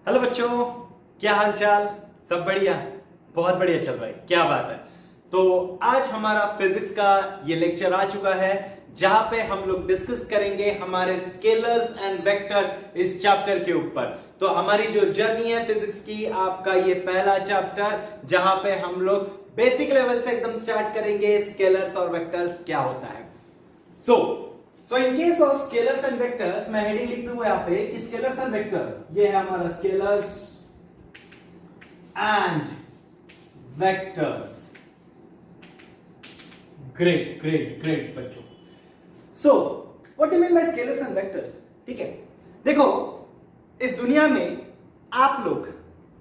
Hello बच्चों, क्या हाल चाल? सब बढ़िया? बहुत बढ़िया चल रहा है, क्या बात है। तो आज हमारा फिजिक्स का ये लेक्चर आ चुका है जहां पे हम लोग डिस्कस करेंगे हमारे स्केलर्स एंड वेक्टर्स इस चैप्टर के ऊपर। तो हमारी जो जर्नी है फिजिक्स की, आपका ये पहला चैप्टर जहां पे हम लोग बेसिक लेवल से एकदम स्टार्ट करेंगे स्केलर्स और वेक्टर्स क्या होता है। So in case of scalars and vectors मैं हेडिंग लिख दूंगा यहाँ पे कि स्केलर्स एंड वेक्टर, ये है हमारा scalars and vectors. Great great great बच्चों। So what do mean by scalars and vectors? ठीक है, देखो इस दुनिया में आप लोग,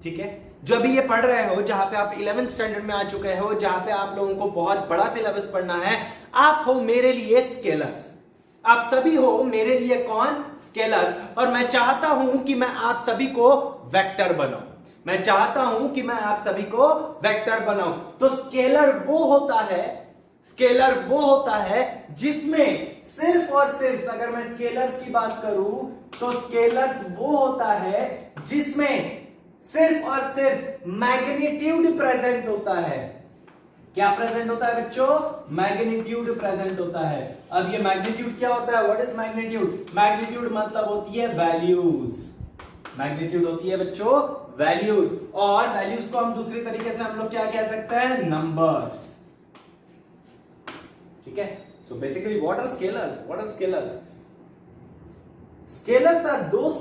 ठीक है, जो अभी ये पढ़ रहे हो, जहां पे आप 11th स्टैंडर्ड में आ चुके हो, जहां पे आप लोगों को बहुत बड़ा सिलेबस पढ़ना है, आप हो मेरे लिए स्केलर्स। आप सभी हो मेरे लिए कौन? स्केलर्स। और मैं चाहता हूं कि मैं आप सभी को वेक्टर बनाऊं। मैं चाहता हूं कि मैं आप सभी को वेक्टर बनाऊं। तो स्केलर वो होता है जिसमें सिर्फ और सिर्फ, अगर मैं स्केलर्स की बात करूं तो स्केलर्स वो होता है जिसमें सिर्फ और सिर्फ मैग्नीट्यूड प्रेजेंट होता है। क्या प्रेजेंट होता है बच्चों? मैग्नीट्यूड प्रेजेंट होता है। अब ये मैग्नीट्यूड क्या होता है? What is magnitude? मैग्नीट्यूड मतलब होती है वैल्यूज। मैग्नीट्यूड होती है बच्चों वैल्यूज, और वैल्यूज को हम दूसरे तरीके से हम लोग क्या कह सकते हैं? नंबर्स। ठीक है, so basically what are scalars? Scalars are those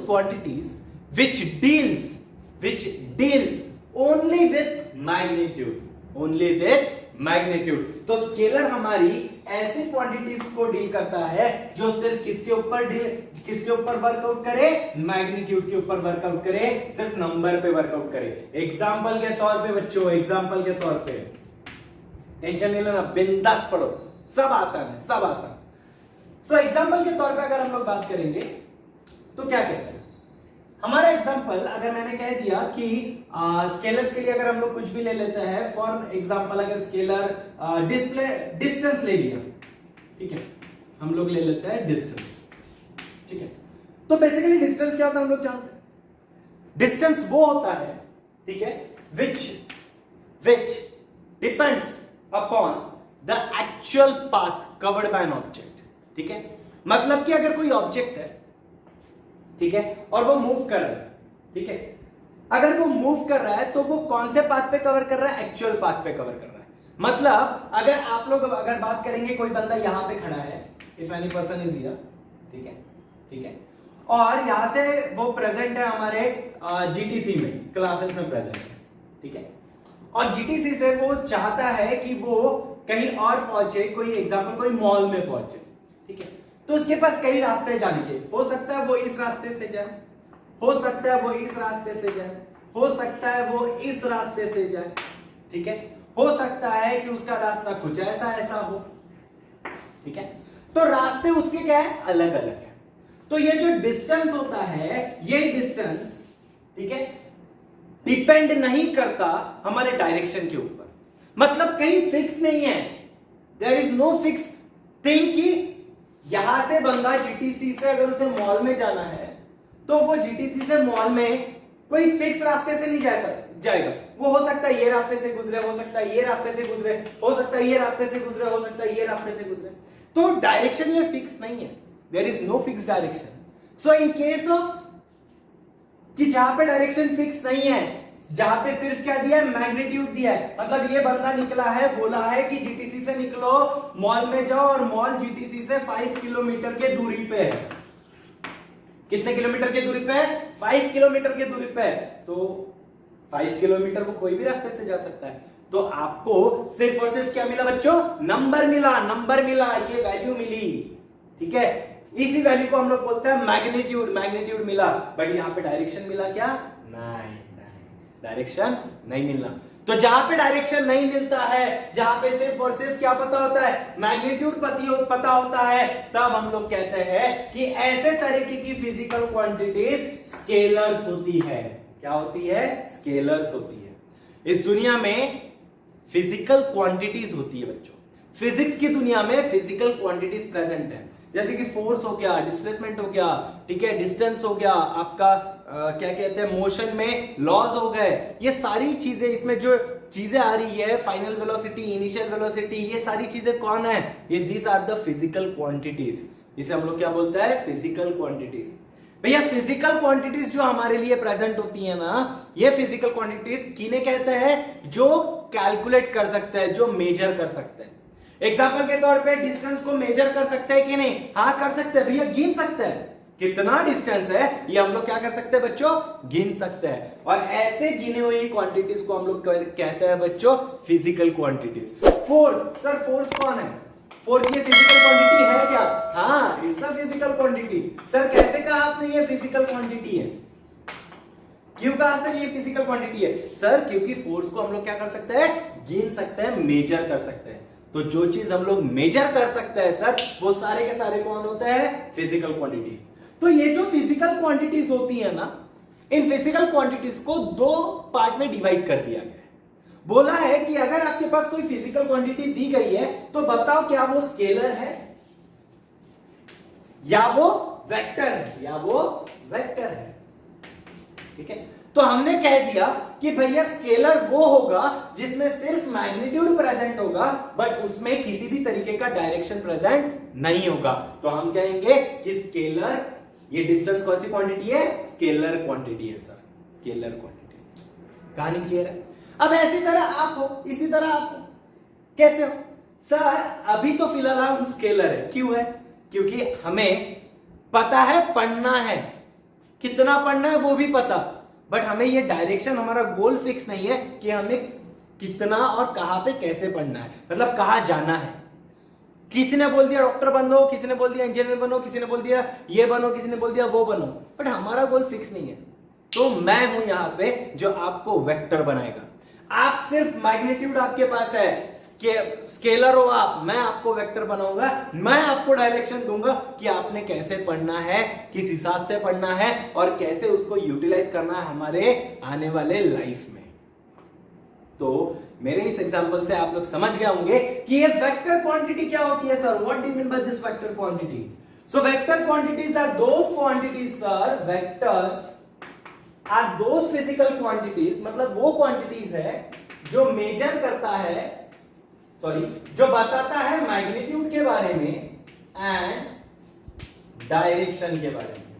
quantities which deals only with magnitude. तो स्केलर हमारी ऐसी क्वांटिटीज को डील करता है जो सिर्फ किसके ऊपर वर्कआउट करे? मैग्नीट्यूड के ऊपर वर्कआउट करे, सिर्फ नंबर पे वर्कआउट करे। एग्जाम्पल के तौर पे बच्चों, टेंशन नहीं लेना, बिंदास पढ़ो, सब आसान है, सब आसान। सो एग्जाम्पल के तौर पे अगर हम लोग बात करेंगे तो क्या कहते हैं हमारा एग्जाम्पल? अगर मैंने कह दिया कि स्केलर्स के लिए अगर हम लोग कुछ भी ले लेते हैं, फॉर एग्जाम्पल अगर स्केलर डिस्टेंस ले लिया, ठीक है, हम लोग ले लेते हैं डिस्टेंस। ठीक है, तो बेसिकली डिस्टेंस क्या होता है हम लोग जानते हैं। डिस्टेंस वो होता है, ठीक है, which depends upon the actual path covered by an object. ठीक है, मतलब कि अगर कोई ऑब्जेक्ट है, ठीक है, और वो मूव कर रहा है, ठीक है, अगर वो मूव कर रहा है तो वो कौन से पाथ पे कवर कर रहा है? एक्चुअल पाथ पे कवर कर रहा है। मतलब अगर आप लोग अगर बात करेंगे, कोई बंदा यहां पे खड़ा है, if any person is here, ठीक है, और यहां से वो प्रेजेंट है हमारे जीटीसी में, क्लासेस में प्रेजेंट है, ठीक है, और जीटीसी से वो चाहता है कि वो कहीं और पहुंचे, कोई एग्जाम्पल कोई मॉल में पहुंचे, ठीक है, तो उसके पास कई रास्ते जाने के। हो सकता है वो इस रास्ते से जाए, हो सकता है वो इस रास्ते से जाए, हो सकता है वो इस रास्ते से जाए, ठीक है, हो सकता है कि उसका रास्ता कुछ ऐसा हो, ठीक है, तो रास्ते उसके क्या है? अलग अलग है। तो ये जो डिस्टेंस होता है, ये डिस्टेंस, ठीक है, डिपेंड नहीं करता हमारे डायरेक्शन के ऊपर। मतलब कहीं फिक्स नहीं है, there is no fix thing कि यहां से बंदा जीटीसी से अगर उसे मॉल में जाना है तो वो जीटीसी से मॉल में कोई फिक्स रास्ते से नहीं जाएगा। वो हो सकता है ये रास्ते से गुजरे, हो सकता है ये रास्ते से गुजरे, हो सकता है ये रास्ते से गुजरे, हो सकता है ये रास्ते से गुजरे। तो डायरेक्शन ये फिक्स नहीं है, there is no fix direction. So in case of कि जहां पे डायरेक्शन फिक्स नहीं है, जहां पे सिर्फ क्या दिया है? मैग्नीट्यूड दिया है। मतलब ये बंदा निकला है, बोला है कि जीटीसी से निकलो, मॉल में जाओ, और मॉल जीटीसी से 5 किलोमीटर के दूरी पे है। कितने किलोमीटर की दूरी पे है? 5 किलोमीटर की दूरी पे है। तो 5 किलोमीटर वो कोई भी रास्ते से जा सकता है। तो आपको सिर्फ और सिर्फ क्या मिला बच्चों? नंबर मिला, ये वैल्यू मिली, ठीक है, इसी वैल्यू को हम लोग बोलते हैं मैग्नीट्यूड मिला। बट यहां पे डायरेक्शन मिला क्या? नहीं, डायरेक्शन नहीं मिलना। तो जहां पे डायरेक्शन नहीं मिलता है, जहां पे सिर्फ और सिर्फ क्या पता होता है? मैग्नीट्यूड पता होता है, तब हम लोग कहते हैं कि ऐसे तरीके की फिजिकल क्वांटिटीज स्केलर्स होती है। क्या होती है? स्केलर्स होती है। इस दुनिया में फिजिकल क्वांटिटीज होती है बच्चों। फिजिक्स की दुनिया में फिजिकल क्वांटिटीज प्रेजेंट है। जैसे कि फोर्स हो गया, डिस्प्लेसमेंट हो गया, ठीक है, डिस्टेंस हो गया, आपका क्या कहते हैं मोशन में लॉज हो गए, ये सारी चीजें, इसमें जो चीजें आ रही है, फाइनल वेलोसिटी, इनिशियल वेलोसिटी, ये सारी चीजें कौन है, ये these are the physical quantities. इसे हम लोग क्या बोलते हैं, फिजिकल क्वांटिटीज। भैया फिजिकल क्वांटिटीज जो हमारे लिए प्रेजेंट होती है ना, ये फिजिकल क्वांटिटीज किन्हें कहते हैं, जो कैलकुलेट कर सकते हैं, जो मेजर कर सकते हैं। एग्जाम्पल के तौर पे डिस्टेंस को मेजर कर सकते हैं कि नहीं, हाँ कर सकते हैं भैया, गिन सकते हैं कितना डिस्टेंस है, ये हम लोग क्या कर सकते हैं बच्चों, गिन सकते हैं। और ऐसे गिने हुई क्वांटिटीज को हम लोग कहते हैं बच्चों physical quantities. Force, sir force कौन है, फोर्स ये फिजिकल क्वांटिटी है क्या, हाँ it's a physical quantity. Sir कैसे कहा आपने ये फिजिकल क्वांटिटी है, क्यों कहा सर ये फिजिकल क्वांटिटी है, सर क्योंकि फोर्स को हम लोग क्या कर सकते हैं, गिन सकते हैं, मेजर कर सकते हैं। तो जो चीज हम लोग मेजर कर सकते हैं सर, वो सारे के सारे कौन होते हैं, फिजिकल क्वांटिटी। तो ये जो फिजिकल क्वांटिटीज होती है ना, इन फिजिकल क्वांटिटीज को दो पार्ट में डिवाइड कर दिया गया है। बोला है कि अगर आपके पास कोई फिजिकल क्वांटिटी दी गई है तो बताओ क्या वो स्केलर है या वो वेक्टर है, या वो वेक्टर है, ठीक है। तो हमने कह दिया कि भैया स्केलर वो होगा जिसमें सिर्फ मैग्नीट्यूड प्रेजेंट होगा, बट उसमें किसी भी तरीके का डायरेक्शन प्रेजेंट नहीं होगा। तो हम कहेंगे कि स्केलर, ये डिस्टेंस कौन सी क्वांटिटी है, स्केलर क्वांटिटी है सर, स्केलर क्वांटिटी। कहानी क्लियर है। अब ऐसी तरह आप हो, इसी तरह आप हो, कैसे हो सर, अभी तो फिलहाल हम स्केलर है, क्यों है, क्योंकि हमें पता है पढ़ना है, कितना पढ़ना है वो भी पता, बट हमें ये डायरेक्शन, हमारा गोल फिक्स नहीं है कि हमें कितना और कहां पे कैसे पढ़ना है, मतलब कहां जाना है। किसी ने बोल दिया डॉक्टर बनो, किसी ने बोल दिया इंजीनियर बनो, किसी ने बोल दिया ये बनो, किसी ने बोल दिया वो बनो, बट हमारा गोल फिक्स नहीं है। तो मैं हूं यहां पे जो आपको वेक्टर बनाएगा। आप सिर्फ मैग्नीट्यूड आपके पास है, स्केलर हो आप, मैं आपको वेक्टर बनाऊंगा, मैं आपको डायरेक्शन दूंगा कि आपने कैसे पढ़ना है, किस हिसाब से पढ़ना है और कैसे उसको यूटिलाइज करना है हमारे आने वाले लाइफ में। तो मेरे इस एग्जांपल से आप लोग समझ गए होंगे कि ये वेक्टर क्वांटिटी क्या होती है sir, what do you mean by this vector quantity. So vector quantities are those quantities sir, vectors are those physical quantities, मतलब वो क्वांटिटीज है जो मेजर करता है, सॉरी जो बताता है मैग्नीट्यूड के बारे में एंड डायरेक्शन के बारे में,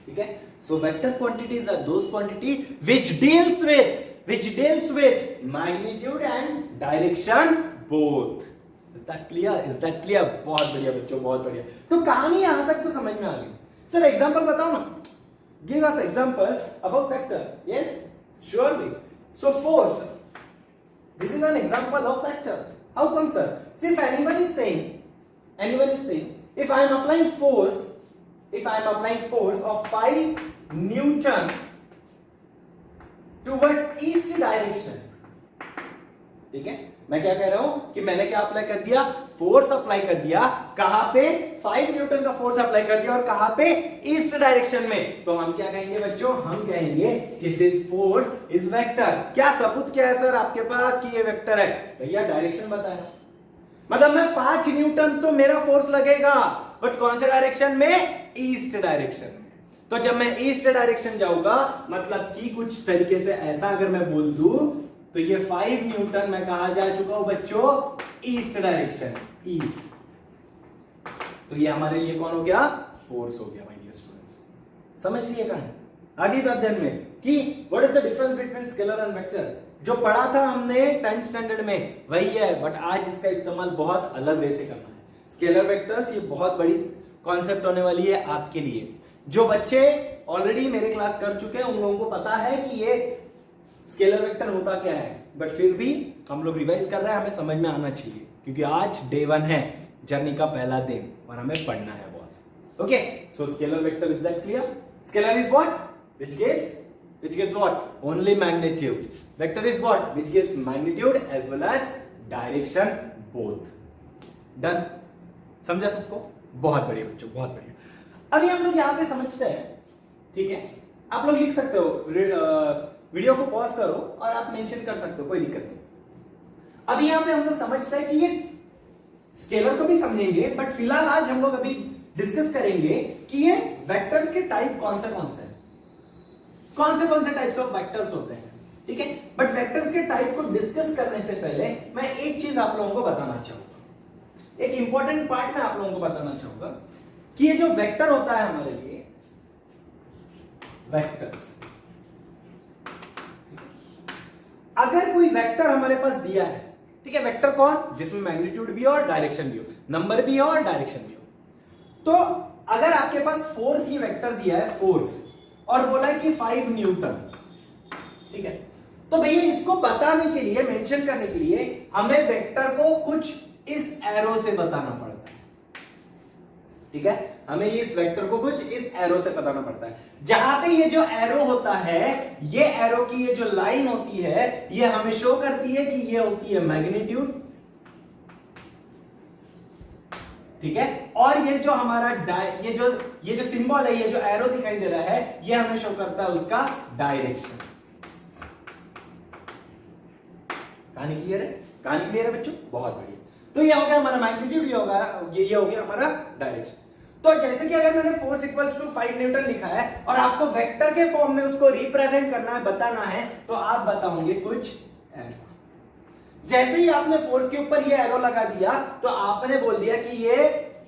ठीक है। So vector quantities are those quantity which deals with magnitude and direction both. Is that clear? Is that clear? बहुत बढ़िया बच्चों, बहुत बढ़िया। तो कहानी यहां तक तो समझ में आ गई। सर एग्जांपल बताओ ना, give us example about vector. Yes, surely. So force, this is an example of vector. How come sir? See, if anyone is saying if I am applying force of 5 Newton towards east direction, ठीक है, मैं क्या कह रहा हूं कि मैंने क्या अप्लाई कर दिया, फोर्स अप्लाई कर दिया, कहां पे, 5 न्यूटन का फोर्स अप्लाई कर दिया और कहां पे, ईस्ट डायरेक्शन में। तो हम क्या कहेंगे बच्चों, हम कहेंगे कि दिस फोर्स इज वेक्टर। क्या सबूत क्या है सर आपके पास कि ये वेक्टर है, भैया डायरेक्शन बताया, मतलब मैं 5 न्यूटन तो मेरा फोर्स लगेगा, बट कौन से डायरेक्शन में, ईस्ट डायरेक्शन में। तो जब मैं ईस्ट डायरेक्शन जाऊंगा, मतलब कि कुछ तरीके से ऐसा अगर मैं बोल दूं, तो ये 5 न्यूटन मैं कहा जा चुका हूं बच्चों, ईस्ट डायरेक्शन, ईस्ट। तो ये हमारे लिए कौन हो गया, फोर्स हो गया माय डियर स्टूडेंट्स। समझ लिएगा आगे के अध्ययन में कि what is the difference between scalar and vector. जो पढ़ा था हमने 10th स्टैंडर्ड में वही है, बट आज इसका इस्तेमाल बहुत अलग वे से करना है। स्केलर वेक्टर्स ये बहुत बड़ी कॉन्सेप्ट होने वाली है आपके लिए। जो बच्चे ऑलरेडी मेरे क्लास कर चुके हैं उन लोगों को पता है कि ये स्केलर वेक्टर होता क्या है, बट फिर भी हम लोग रिवाइज कर रहे हैं, हमें समझ में आना चाहिए क्योंकि आज डे 1 है, जर्नी का पहला दिन और हमें पढ़ना है boss. Okay, so scalar vector is that clear? Scalar is what, which gives what, only magnitude. Vector is what, which gives magnitude as well as direction both. Done? समझा सबको? बहुत बढ़िया बच्चों, बहुत बढ़िया। अभी हम लोग यहाँ पे समझते हैं, ठीक है, आप लोग लिख सकते हो, वीडियो को पॉज करो और आप मेंशन कर सकते हो, कोई दिक्कत नहीं। अभी यहाँ पे हम लोग समझते हैं कि ये स्केलर को भी समझेंगे, बट फिलहाल आज हम लोग अभी डिस्कस करेंगे कि ये वेक्टर्स के टाइप कौन से टाइप्स ऑफ वेक्टर्स होते हैं, ठीक है। बट वेक्टर्स के टाइप को डिस्कस करने से पहले मैं एक चीज आप लोगों को बताना चाहूंगा, एक इंपॉर्टेंट पार्ट मैं आप लोगों को बताना चाहूंगा कि ये जो वेक्टर होता है हमारे लिए, वेक्टर्स, अगर कोई वेक्टर हमारे पास दिया है, ठीक है, वेक्टर कौन, जिसमें मैग्नीट्यूड भी हो और डायरेक्शन भी हो, नंबर भी हो और डायरेक्शन भी हो, तो अगर आपके पास फोर्स ये वेक्टर दिया है, फोर्स, और बोला है कि 5 न्यूटन, ठीक है, तो भैया इसको बताने के लिए, मेंशन करने के लिए हमें वेक्टर को कुछ इस एरो से बताना पड़ता है, ठीक है, हमें इस वेक्टर को कुछ इस एरो से बताना पड़ता है। जहां पे ये जो एरो होता है, ये एरो की ये जो लाइन होती है, ये हमें शो करती है कि ये होती है मैग्नीट्यूड, ठीक है, और ये जो हमारा ये जो सिंबल है, ये जो एरो दिखाई दे रहा है, ये हमें शो करता है उसका डायरेक्शन। कहानी क्लियर है? कहानी क्लियर है बच्चों? बहुत बढ़िया। तो ये हो गया हमारा मैग्नीट्यूड, ये हो गया हमारा डायरेक्शन। तो जैसे कि अगर मैंने फोर्स इक्वल्स टू 5 न्यूटन लिखा है और आपको वेक्टर के फॉर्म में उसको रिप्रेजेंट करना है, बताना है, तो आप बताओगे कुछ ऐसा। जैसे ही आपने फोर्स के ऊपर ये एरो लगा दिया, तो आपने बोल दिया कि ये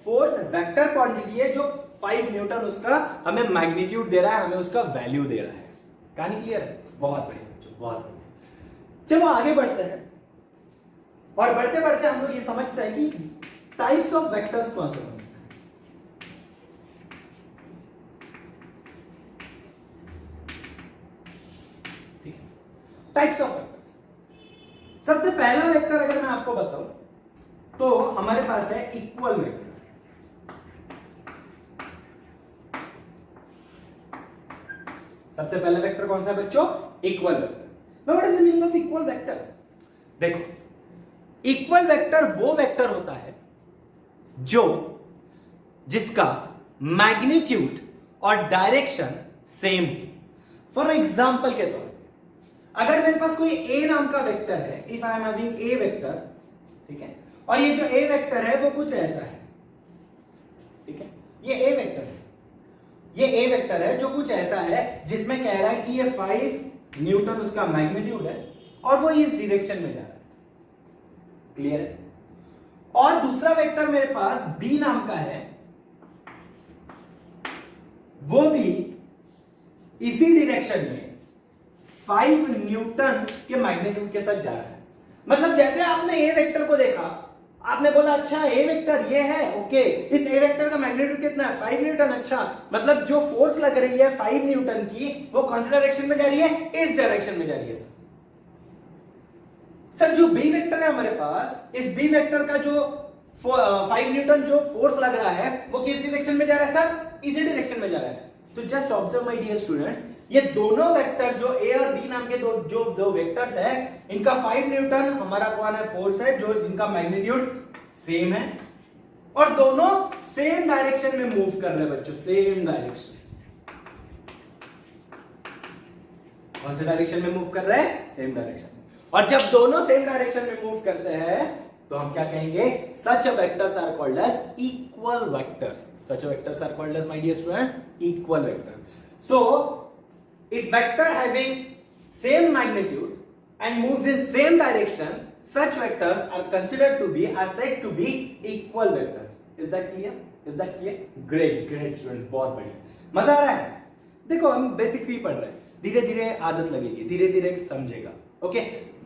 फोर्स वेक्टर क्वांटिटी है जो 5 न्यूटन उसका हमें मैग्नीट्यूड दे रहा है, हमें उसका वैल्यू दे रहा है। कहानी क्लियर है? बहुत बढ़िया बच्चों, बहुत बढ़िया। चलो आगे बढ़ते हैं, और बढ़ते बढ़ते हम लोग ये समझते हैं कि टाइप्स ऑफ वेक्टर्स कौन से हैं। ठीक है, टाइप्स ऑफ वेक्टर्स। सबसे पहला वेक्टर अगर मैं आपको बताऊं तो हमारे पास है इक्वल वेक्टर। सबसे पहला वेक्टर कौन सा है बच्चों? Equal vector. What is the meaning of equal vector? देखो, इक्वल वेक्टर वो वेक्टर होता है जिसका मैग्नीट्यूड और डायरेक्शन सेम हो। फॉर एग्जांपल के तौर पर अगर मेरे पास कोई ए नाम का वेक्टर है, if I am having a vector, ठीक है, और ये जो ए वेक्टर है वो कुछ ऐसा है, ठीक है, ये ए वेक्टर है, ये ए वेक्टर है जो कुछ ऐसा है जिसमें कह रहा है कि ये 5 न्यूटन उसका मैग्नीट्यूड है और वो इस डायरेक्शन में जा रहा है। क्लियर है? और दूसरा वेक्टर मेरे पास बी नाम का है, वो भी इसी डायरेक्शन में 5 न्यूटन के मैग्नीट्यूड के साथ जा रहा है। मतलब जैसे आपने ए वेक्टर को देखा, आपने बोला अच्छा ए वेक्टर ये है, ओके, इस ए वेक्टर का मैग्नीट्यूड कितना है? 5 न्यूटन। अच्छा, मतलब जो फोर्स लग रही है 5 न्यूटन की, वो कौन सी डायरेक्शन में जा रही है? इस डायरेक्शन में जा रही है। सर जो बी वेक्टर है हमारे पास, इस बी वेक्टर का जो 5 न्यूटन जो फोर्स लग रहा है वो किस डायरेक्शन में जा रहा है? सर इसी डायरेक्शन में जा रहा है। तो just observe my dear students, ये दोनों वेक्टर्स जो ए और बी नाम के दो वेक्टर्स है, इनका 5 न्यूटन हमारा कौन है? फोर्स है, जो जिनका मैग्नीट्यूड सेम है, और दोनों सेम डायरेक्शन में मूव कर रहे हैं बच्चों, सेम डायरेक्शन। कौन से डायरेक्शन में मूव कर रहे हैं? Same direction. और जब दोनों सेम डायरेक्शन में मूव करते हैं तो हम क्या कहेंगे? Such vectors are called as equal vectors. Such vectors are called as, my dear students, equal vectors. So if vector having same magnitude and moves in same direction, such vectors are considered to be, are said to be equal vectors. Is that clear? Is that clear? Great, great students, बहुत बढ़िया। मजा आ रहा है? देखो हम basic भी पढ़ रहे हैं, धीरे धीरे आदत लगेगी, धीरे धीरे समझेगा, ओके।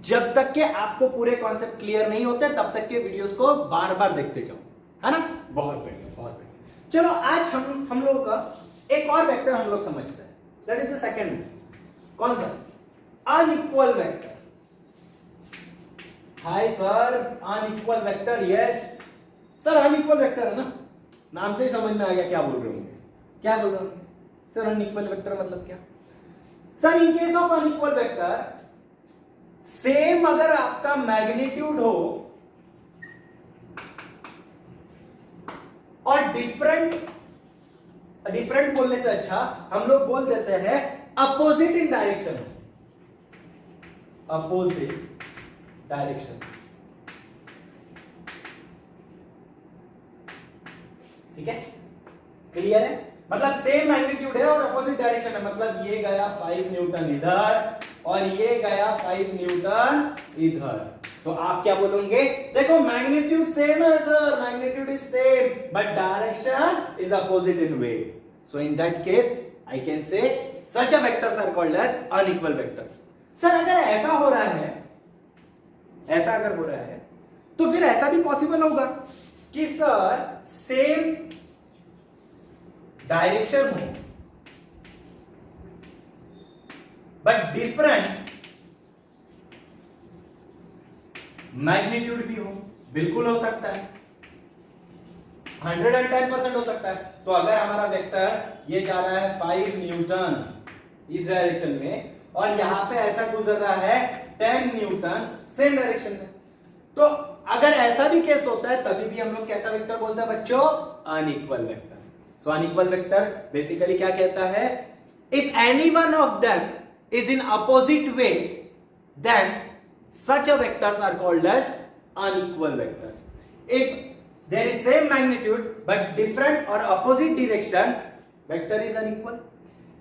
जब तक के आपको पूरे कॉन्सेप्ट क्लियर नहीं होते तब तक के वीडियोस को बार बार देखते जाओ, है ना? बहुत बढ़िया, बहुत बढ़िया। चलो आज हम लोगों का एक और वेक्टर हम लोग समझते हैं, दैट इज द सेकंड। कौन सा? Unequal vector. Hi sir, unequal vector, yes sir, unequal vector है ना, नाम से ही समझ में आ गया क्या बोल रहे होंगे। क्या बोल रहे होंगे सर? अनइक्वल वेक्टर मतलब क्या? Sir in case of unequal vector, same अगर आपका मैग्नीट्यूड हो और डिफरेंट बोलने से अच्छा हम लोग बोल देते हैं opposite in direction. Opposite direction. ठीक है, क्लियर है? मतलब सेम मैग्नीट्यूड है और अपोजिट डायरेक्शन है, मतलब ये गया 5 न्यूटन इधर और ये गया 5 न्यूटन इधर, तो आप क्या बोलोगे? देखो मैग्नीट्यूड सेम है sir, magnitude is same but direction is opposite in way, so in that case I can say such a vectors are called as unequal vectors. Sir अगर ऐसा हो रहा है, ऐसा अगर हो रहा है तो फिर ऐसा भी पॉसिबल होगा कि सर सेम डायरेक्शन हो बट डिफरेंट मैग्नीट्यूड भी हो, बिल्कुल हो सकता है, 110% हो सकता है। तो अगर हमारा वेक्टर ये जा रहा है 5 न्यूटन इस डायरेक्शन में और यहां पे ऐसा गुजर रहा है 10 न्यूटन सेम डायरेक्शन में, तो अगर ऐसा भी केस होता है तभी भी हम लोग कैसा वेक्टर बोलते हैं बच्चों? Unequal vector. So unequal vector basically क्या कहता है? If any one of them is in opposite way then such a vectors are called as unequal vectors. If there is same magnitude but different or opposite direction, vector is unequal.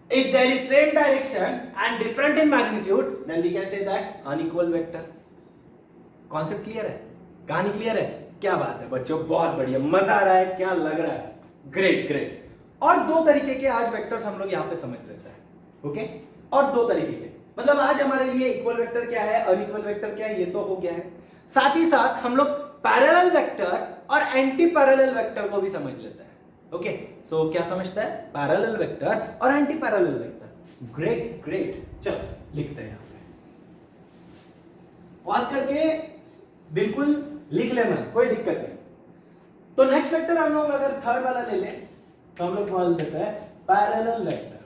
If there is same direction and different in magnitude, then we can say that unequal vector. Concept clear है? कहानी clear है? क्या बात है बच्चों, बहुत बढ़िया, मजा आ रहा है, क्या लग रहा है? Great great. और दो तरीके के आज वेक्टर्स हम लोग यहाँ पे समझ लेते हैं, ओके? और दो तरीके के, मतलब आज हमारे लिए इक्वल वेक्टर क्या है, अनइक्वल वेक्टर क्या है, ये तो हो गया है। साथ ही साथ हम लोग पैरेलल वेक्टर और एंटी पैरेलल वेक्टर को भी समझ लेते हैं, ओके? सो क्या समझता है? पैरेलल वेक्टर और anti parallel vector. Great great, चलो लिखते हैं यहां पे, पॉज करके बिल्कुल लिख लेना, कोई दिक्कत नहीं। तो नेक्स्ट वेक्टर हम लोग अगर थर्ड वाला ले लें तो हम लोग बोल देते हैं parallel vector.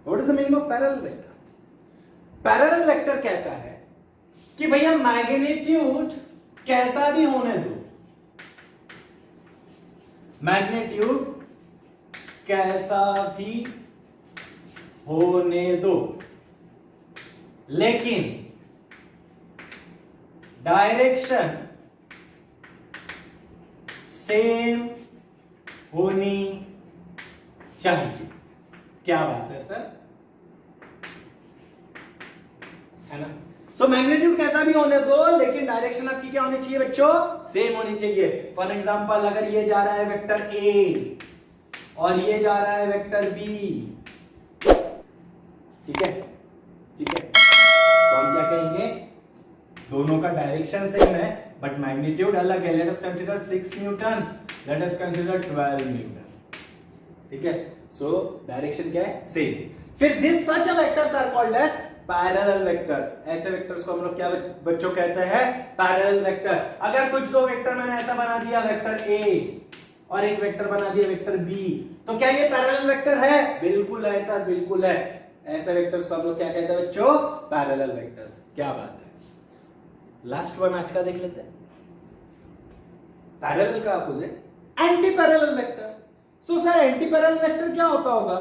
What is the meaning of parallel vector? Parallel vector कहता है कि भैया मैग्नीट्यूड कैसा भी होने दो, मैग्नीट्यूड कैसा भी होने दो, लेकिन डायरेक्शन सेम होनी चाहिए। क्या बात है सर, है ना? सो मैग्नीट्यूड कैसा भी होने दो लेकिन डायरेक्शन आपकी क्या होनी चाहिए बच्चों? सेम होनी चाहिए। फॉर एग्जांपल अगर ये जा रहा है वेक्टर ए और ये जा रहा है वेक्टर बी, ठीक है, ठीक है, तो हम क्या कहेंगे? दोनों का डायरेक्शन सेम है बट मैग्नीट्यूड अलग है। Let us consider 6 newton, let us consider 12 newton, ठीक है? सो डायरेक्शन क्या है? सेम। फिर this such a vectors are called as parallel vectors. ऐसे वेक्टर्स को हम लोग क्या बच्चों कहते हैं? Parallel vector. अगर कुछ दो वेक्टर मैंने ऐसा बना दिया वेक्टर ए और एक वेक्टर बना दिया वेक्टर बी, तो क्या ये पैरेलल वेक्टर है? बिल्कुल है सर, बिल्कुल है। ऐसे वेक्टर्स को हम लोग क्या कहते हैं बच्चों? Parallel vectors. क्या बात है। लास्ट वन आज का देख लेते हैं, पैरेलल का opposite anti parallel vector. So sir anti parallel vector क्या होता होगा?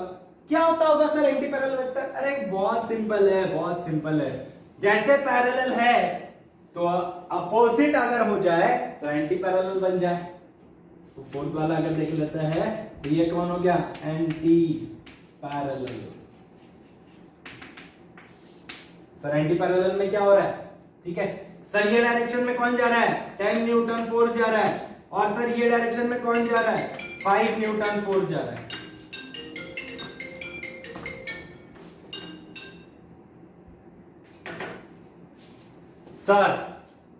क्या होता होगा सर एंटी पैरेलल वेक्टर? अरे बहुत सिंपल है, बहुत सिंपल है। जैसे पैरेलल है तो अपोजिट अगर हो जाए तो एंटी पैरेलल बन जाए। तो फोर्थ वाला अगर देख लेते हैं तो ये कौन हो गया? Anti parallel. Sir anti parallel में क्या हो रहा है? ठीक है सर, ये डायरेक्शन में कौन जा रहा है? 10 न्यूटन फोर्स जा रहा है, और सर ये डायरेक्शन में कौन जा रहा है? 5 न्यूटन फोर्स जा रहा है। सर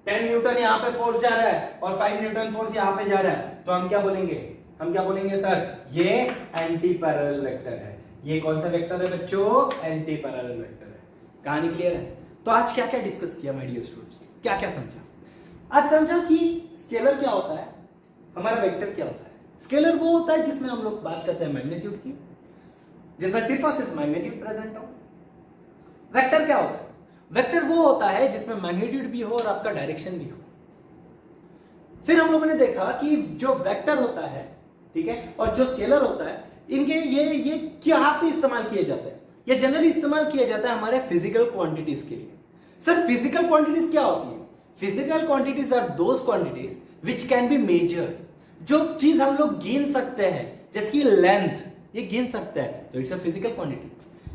10 न्यूटन यहां पे फोर्स जा रहा है और 5 न्यूटन फोर्स यहां पे जा रहा है, तो हम क्या बोलेंगे? हम क्या बोलेंगे सर? ये एंटी पैरेलल वेक्टर है। ये कौन सा वेक्टर है बच्चों? एंटी पैरेलल वेक्टर है। कहानी क्लियर है? तो आज क्या क्या डिस्कस किया माय डियर स्टूडेंट्स? क्या क्या समझा? आज समझा कि स्केलर क्या होता है, हमारा वेक्टर क्या होता है। स्केलर वो होता है जिसमें हम लोग बात करते हैं मैग्नीट्यूड की, जिसमें सिर्फ और सिर्फ मैग्नीट्यूड प्रेजेंट हो। वेक्टर क्या होता है? वेक्टर वो होता है जिसमें मैग्नीट्यूड भी हो और आपका डायरेक्शन भी हो। फिर हम लोगों ने देखा कि जो वेक्टर होता है, ठीक है, और जो स्केलर होता है, इनके ये क्या पे इस्तेमाल किए जाते हैं? ये जनरली इस्तेमाल किया जाता है हमारे फिजिकल क्वांटिटीज के लिए। सर फिजिकल क्वांटिटीज क्या होती है? Physical quantities are those quantities which can be measured, जो चीज हम लोग गिन सकते हैं, जैसे कि लेंथ, ये गिन सकते हैं तो it's a physical quantity.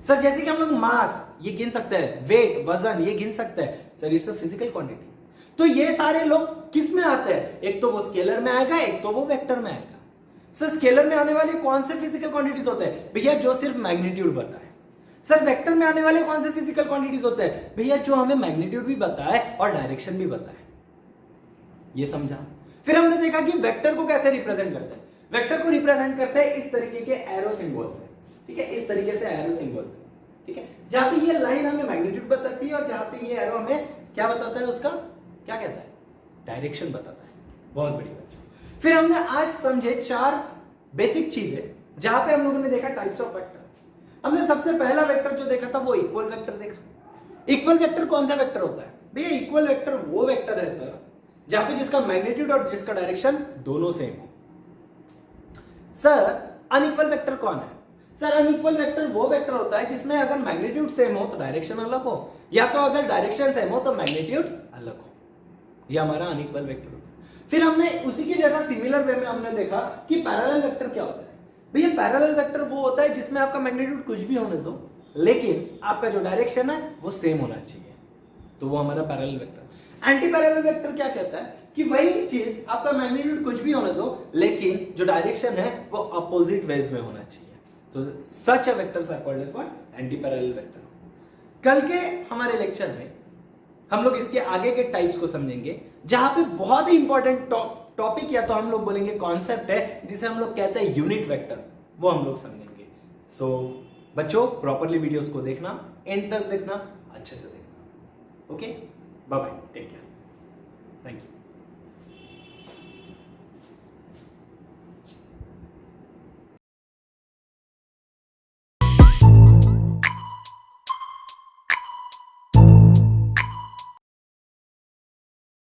Sir जैसे कि हम लोग मास ये गिन सकते हैं, वेट वजन ये गिन सकते हैं, sir it's a physical quantity. तो ये सारे लोग किस में आते हैं, एक तो वो स्केलर में आएगा, एक तो वो वेक्टर में आएगा। सर स्केलर में आने वाले कौन से फिजिकल क्वांटिटीज होते हैं भैया, जो सिर्फ मैग्नीट्यूड बताए। सर वेक्टर में आने वाले कौन से फिजिकल क्वांटिटीज होते हैं भैया, जो हमें मैग्नीट्यूड भी बताए और डायरेक्शन भी बताए। ये समझा। फिर हमने देखा कि वेक्टर को कैसे रिप्रेजेंट करते हैं। वेक्टर को रिप्रेजेंट करते हैं इस तरीके के एरो सिंबल से, ठीक है, इस तरीके से एरो सिंबल से, ठीक है, जहां पे ये लाइन हमें मैग्नीट्यूड बताती है और जहां पे ये एरो हमें क्या बताता है, उसका क्या कहता है, डायरेक्शन बताता है। बहुत बड़ी बात। फिर हमने आज समझे 4 बेसिक चीजें, जहां पे हम लोगों ने देखा टाइप्स ऑफ वेक्टर। हमने सबसे पहला वेक्टर जो देखा था वो इक्वल वेक्टर देखा। इक्वल वेक्टर कौन सा वेक्टर होता है भैया, इक्वल वेक्टर वो वेक्टर है सर जहां पे जिसका मैग्नीट्यूड और जिसका डायरेक्शन दोनों सेम हो। सर अनइक्वल वेक्टर कौन है, सर अनइक्वल वेक्टर वो वेक्टर होता है जिसमें अगर मैग्नीट्यूड सेम हो तो डायरेक्शन अलग हो, या तो अगर डायरेक्शन सेम हो तो मैग्नीट्यूड अलग हो। ये हमारा अनइक्वल वेक्टर होता है। फिर हमने उसी के जैसा सिमिलर वे में हमने देखा कि पैरेलल वेक्टर क्या होता है भैया। पैरेलल वेक्टर वो होता है जिसमें आपका मैग्नीट्यूड कुछ भी होने दो, लेकिन आपका जो डायरेक्शन है वो सेम होना चाहिए, तो वो हमारा parallel vector. Anti parallel vector क्या कहता है कि वही चीज आपका मैग्नीट्यूड कुछ भी होने दो, लेकिन जो डायरेक्शन है वो अपोजिट वेज में होना चाहिए, तो such a vectors are called as what, anti parallel vector. कल के हमारे लेक्चर में हम लोग इसके आगे के टाइप्स को समझेंगे, जहां पे बहुत ही इंपॉर्टेंट टॉपिक या तो हम लोग बोलेंगे कॉन्सेप्ट है जिसे हम लोग कहते हैं यूनिट वेक्टर, वो हम लोग समझेंगे। सो बच्चों प्रॉपरली वीडियोस को देखना, एंड तक देखना, अच्छे से देखना। Okay, bye bye, take care, thank you.